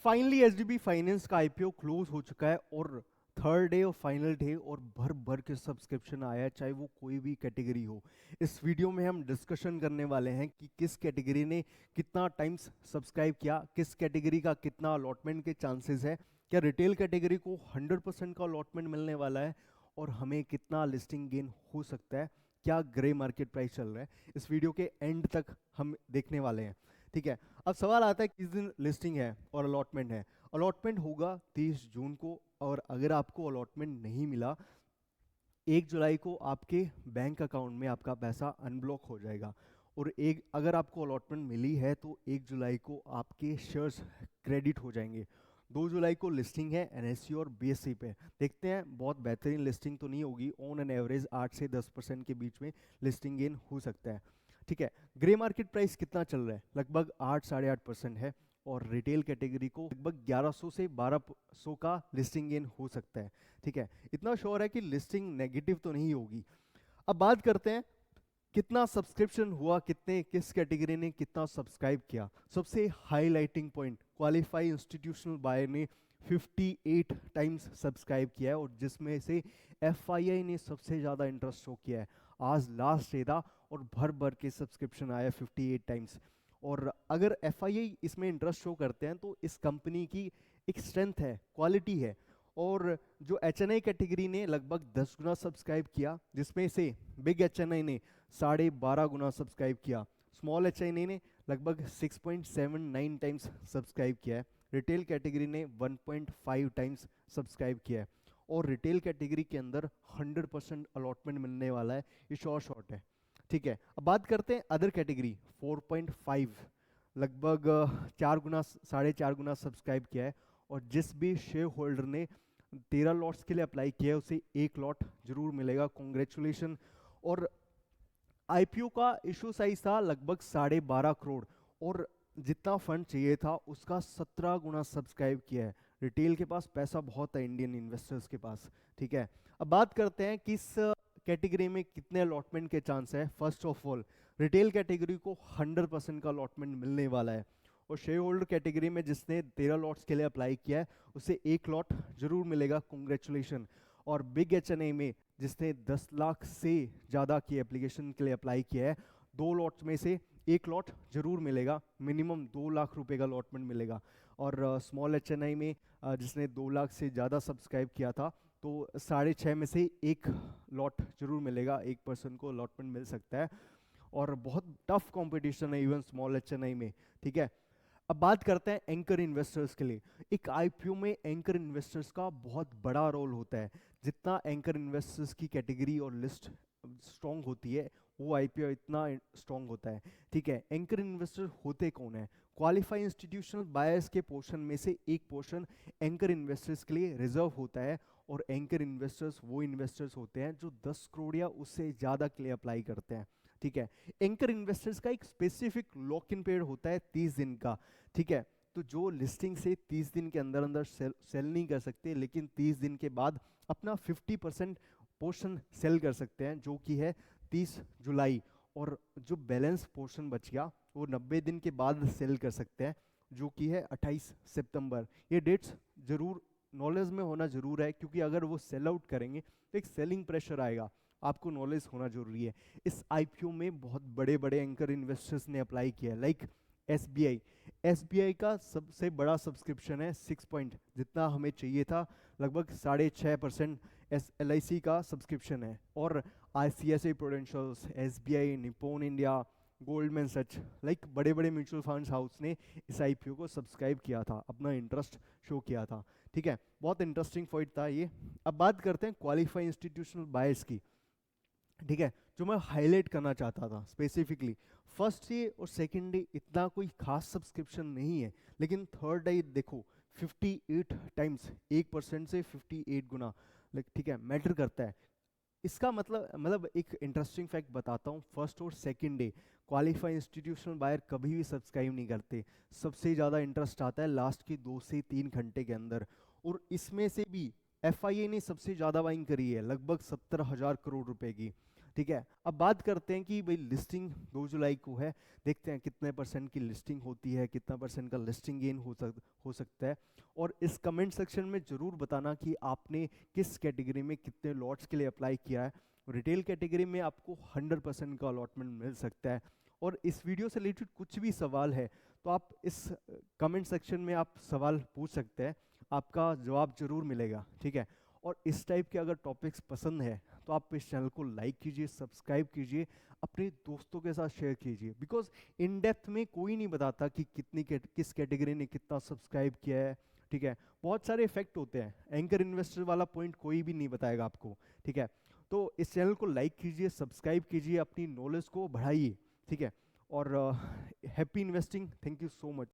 Finally HDB finance का IPO close हो चुका है और थर्ड डे और फाइनल डे और भर भर के सब्सक्रिप्शन आया है, चाहे वो कोई भी कैटेगरी हो। इस वीडियो में हम डिस्कशन करने वाले हैं कि किस कैटेगरी ने कितना टाइम्स सब्सक्राइब किया, किस कैटेगरी का कितना अलॉटमेंट के चांसेस है, क्या रिटेल कैटेगरी को 100% का अलॉटमेंट मिलने वाला है और हमें कितना लिस्टिंग गेन हो सकता है, क्या ग्रे मार्केट प्राइस चल रहा है। इस वीडियो के एंड तक हम देखने वाले हैं। ठीक है, अब सवाल आता है किस दिन लिस्टिंग है और अलॉटमेंट है। अलॉटमेंट होगा 30 जून को, और अगर आपको अलॉटमेंट नहीं मिला 1 जुलाई को आपके बैंक अकाउंट में आपका पैसा अनब्लॉक हो जाएगा। और एक अगर आपको अलॉटमेंट मिली है तो 1 जुलाई को आपके शेयर्स क्रेडिट हो जाएंगे। 2 जुलाई को लिस्टिंग है एनएससी और बीएससी पे। देखते हैं, बहुत बेहतरीन लिस्टिंग तो नहीं होगी, ऑन एन एवरेज 8 से 10% के बीच में लिस्टिंग गेन हो सकता है। ठीक है, ग्रे मार्केट प्राइस कितना चल रहा है? लगभग 8 साढ़े 8% है और रिटेल कैटेगरी को लगभग 1100 से 1200 का लिस्टिंग गेन हो सकता है। ठीक है, इतना श्योर है कि लिस्टिंग नेगेटिव तो नहीं होगी। अब बात करते हैं कितना सब्सक्रिप्शन हुआ, कितने किस कैटेगरी ने कितना सब्सक्राइब किया। सबसे highlighting point, qualify institutional buyer ने 58 टाइम्स सब्सक्राइब किया है और जिसमें से एफआईआई ने सबसे ज़्यादा इंटरेस्ट शो किया है। आज लास्ट डे था और भर भर के सब्सक्रिप्शन आया 58 टाइम्स। और अगर एफआईआई इसमें इंटरेस्ट शो करते हैं तो इस कंपनी की एक स्ट्रेंथ है, क्वालिटी है। और जो एचएनआई कैटेगरी ने लगभग 10 गुना सब्सक्राइब किया, जिसमें से बिग एचएनआई ने 12.5 गुना सब्सक्राइब किया, स्मॉल एचएनआई ने लगभग 6.79 टाइम्स सब्सक्राइब किया है, रिटेल कैटेगरी ने 1.5 टाइम्स सब्सक्राइब किया है। और रिटेल कैटेगरी के अंदर 100% अलॉटमेंट मिलने वाला है, ये श्योर शॉट है। ठीक है, अब बात करते हैं अदर कैटेगरी। 4.5 लगभग 4 गुना 4.5 गुना सब्सक्राइब किया है। और जिस भी शेयर होल्डर ने 13 लॉट्स के लिए अप्लाई किया है उसे 1 लॉट जरूर मिलेगा, कॉन्ग्रेचुलेशन। और आईपीओ का इशू साइज था लगभग 12.5 करोड़ और जितना फंड चाहिए था उसका 17 गुना सब्सक्राइब किया है। रिटेल के पास पैसा बहुत है, इंडियन इन्वेस्टर्स के पास। ठीक है, अब बात करते हैं किस कैटेगरी में कितने अलॉटमेंट के चांस है। First of all, retail category को 100% का अलॉटमेंट मिलने वाला है। और शेयर होल्डर कैटेगरी में जिसने 13 लॉट्स के लिए अप्लाई किया है उसे 1 लॉट जरूर मिलेगा, कॉन्ग्रेचुलेशन। और बिग एचएनआई में जिसने 10 लाख से ज़्यादा की एप्लीकेशन के लिए अप्लाई किया है, 2 लॉट्स में से 1 लॉट जरूर मिलेगा, मिनिमम 2 लाख रुपए का अलॉटमेंट मिलेगा। और स्मॉल एचएनआई में जिसने 2 लाख से ज़्यादा सब्सक्राइब किया था तो 6.5 में से 1 लॉट जरूर मिलेगा, एक पर्सन को अलॉटमेंट मिल सकता है। और बहुत टफ कंपटीशन है इवन स्मॉल एचएनआई में। ठीक है, अब बात करते हैं एंकर इन्वेस्टर्स के लिए। एक आईपीओ में एंकर इन्वेस्टर्स का बहुत बड़ा रोल होता है। जितना एंकर इन्वेस्टर्स की कैटेगरी और लिस्ट स्ट्रॉन्ग होती है वो आईपीओ इतना स्ट्रॉन्ग होता है। ठीक है, एंकर इन्वेस्टर होते कौन है? क्वालिफाई इंस्टीट्यूशनल बायर्स के पोर्शन में से एक पोर्शन एंकर इन्वेस्टर्स के लिए रिजर्व होता है। और एंकर इन्वेस्टर्स वो इन्वेस्टर्स होते हैं जो 10 करोड़ या उससे ज़्यादा के लिए अप्लाई करते हैं। ठीक है, एंकर इन्वेस्टर्स का एक स्पेसिफिक लॉक इन पीरियड होता है 30 दिन का। ठीक है, तो जो लिस्टिंग से 30 दिन के अंदर अंदर सेल नहीं कर सकते, लेकिन 30 दिन के बाद अपना 50% पोर्शन सेल कर सकते हैं, जो कि है 30 जुलाई। और जो बैलेंस पोर्शन बच गया वो 90 दिन के बाद सेल कर सकते हैं, जो कि है 28 सितंबर। ये डेट्स जरूर नॉलेज में होना जरूर है, क्योंकि अगर वो सेल आउट करेंगे तो एक सेलिंग प्रेशर आएगा, आपको नॉलेज होना जरूरी है। इस आईपीओ में बहुत बड़े बड़े एंकर इन्वेस्टर्स ने अप्लाई किया है, लाइक एसबीआई। एसबीआई का सबसे बड़ा सब्सक्रिप्शन है 6 पॉइंट, जितना हमें चाहिए था, लगभग 6.5% एलआईसी का सब्सक्रिप्शन है। और ICICI Prudentials, SBI, Nippon India, Goldman Sachs, like बड़े बड़े म्यूचुअल फंड्स हाउस ने इस आईपीओ को सब्सक्राइब किया था, अपना इंटरेस्ट शो किया था। ठीक है, बहुत इंटरेस्टिंग पॉइंट था ये। अब बात करते हैं क्वालिफाई इंस्टीट्यूशनल बायर्स की। ठीक है, जो मैं हाईलाइट करना चाहता था स्पेसिफिकली, फर्स्ट डे और सेकंड डे इतना कोई खास सब्सक्रिप्शन नहीं है, लेकिन थर्ड डे देखो 58 टाइम्स, 1% से 58 गुना। ठीक है, मैटर करता है। इसका मतलब एक इंटरेस्टिंग फैक्ट बताता हूँ। फर्स्ट और second day qualify institutional buyer कभी भी सब्सक्राइब नहीं करते, सबसे ज़्यादा इंटरेस्ट आता है लास्ट के 2 से 3 घंटे के अंदर। और इसमें से भी एफआईए ने सबसे ज़्यादा बाइंग करी है, लगभग 70,000 करोड़ रुपए की। ठीक है, अब बात करते हैं कि भाई लिस्टिंग 2 जुलाई को है, देखते हैं कितने परसेंट की लिस्टिंग होती है, कितना परसेंट का लिस्टिंग गेन हो सकता है। और इस कमेंट सेक्शन में ज़रूर बताना कि आपने किस कैटेगरी में कितने लॉट्स के लिए अप्लाई किया है। रिटेल कैटेगरी में आपको 100% का अलॉटमेंट मिल सकता है। और इस वीडियो से रिलेटेड कुछ भी सवाल है तो आप इस कमेंट सेक्शन में आप सवाल पूछ सकते हैं, आपका जवाब जरूर मिलेगा, ठीक है। और इस टाइप के अगर टॉपिक्स पसंद है तो आप इस चैनल को लाइक कीजिए, सब्सक्राइब कीजिए, अपने दोस्तों के साथ शेयर कीजिए, बिकॉज इन डेप्थ में कोई नहीं बताता कि किस कैटेगरी ने कितना सब्सक्राइब किया है, ठीक है। बहुत सारे इफेक्ट होते हैं, एंकर इन्वेस्टर वाला पॉइंट कोई भी नहीं बताएगा आपको, ठीक है। तो इस चैनल को लाइक कीजिए, सब्सक्राइब कीजिए, अपनी नॉलेज को बढ़ाइए, ठीक है। और happy investing, thank you so much.